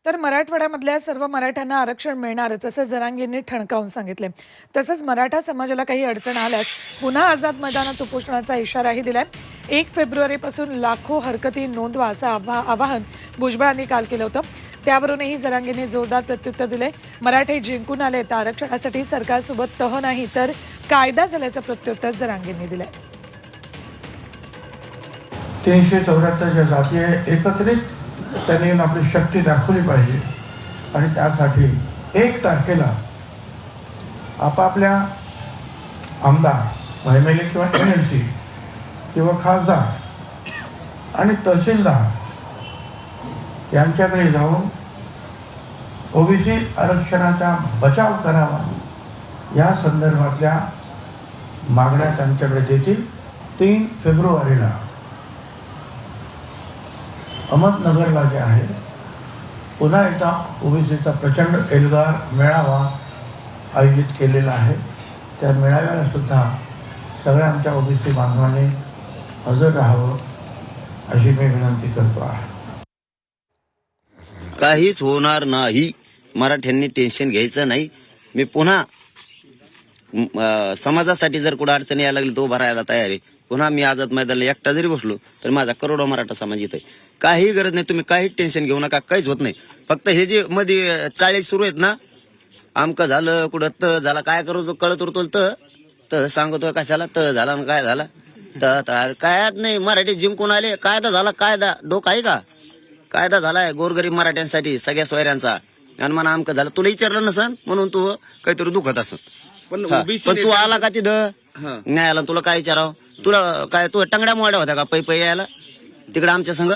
तर मराठवाड्यामधल्या सर्व मराठ्यांना आरक्षण मिळणारच असं जरांगेंनी ठणकावून सांगितले। तसंच मराठा समाजाला काही अडचण आल्यास पुन्हा आझाद मैदानात उपोषणाचा इशाराही दिलाय। 1 फेब्रुवारीपासून लाखो हरकती नोंदवा असं आवाहन भुजबळांनी काल केलं होतं। त्यावरूनही जरांगेंनी जोरदार प्रत्युत्तर दिले। मराठे जिंकून आले तर आरक्षणासाठी सरकारसोबत तह नाही तर कायदा झाल्याचं प्रत्युत्तर जरांगेंनी दिलंय। 374 ज्या जाती आहे एकत्रित त्यांनी आपली शक्ती दाखवली पाहिजे आणि त्यासाठी 1 तारखेला आपापल्या आमदार MLA किंवा NLC किंवा खासदार आणि तहसीलदार यांच्याकडे जाऊन OBC आरक्षणाचा बचाव करावा या संदर्भातल्या मागण्या त्यांच्याकडे देतील। 3 फेब्रुवारीला अहमदनगरला जे आहे पुन्हा एकदा OBCचा प्रचंड एल्गार मेळावा आयोजित केलेला आहे। त्या मेळाव्याला सुद्धा सगळ्या आमच्या OBC बांधवांनी हजर राहावं अशी मी विनंती करतो आहे। काहीच होणार नाही, मराठ्यांनी टेन्शन घ्यायचं नाही। मी पुन्हा समाजासाठी जर कुठं अडचणी यायला लागली तो भरायला तयार आहे। पुन्हा मी आझाद मैदानाला एकटा जरी बसलो तर माझा करोडो मराठा समाज इथे काही गरज नाही, तुम्ही काही टेन्शन घेऊ नका, काहीच होत नाही। फक्त हे जे मध्ये 40 सुरू आहेत ना, आमकं झालं कुठं त झाला काय करू कळत उरतो त सांगतोय कशाला त झाला काय झाला तर कायच नाही। मराठी जिंकून आले, कायदा झाला, कायदा डोक आहे का? कायदा झालाय गोरगरीब मराठ्यांसाठी सगळ्या सोयऱ्यांचा आणि मला आमकं झालं। तुला विचारलं नसन म्हणून तू काहीतरी दुखत असत, पण तू आला का तिथं नाही आला तुला काय विचारावं? तुला काय तू टंगड्या मोड्या होत्या का पै यायला तिकडे आमच्या संग?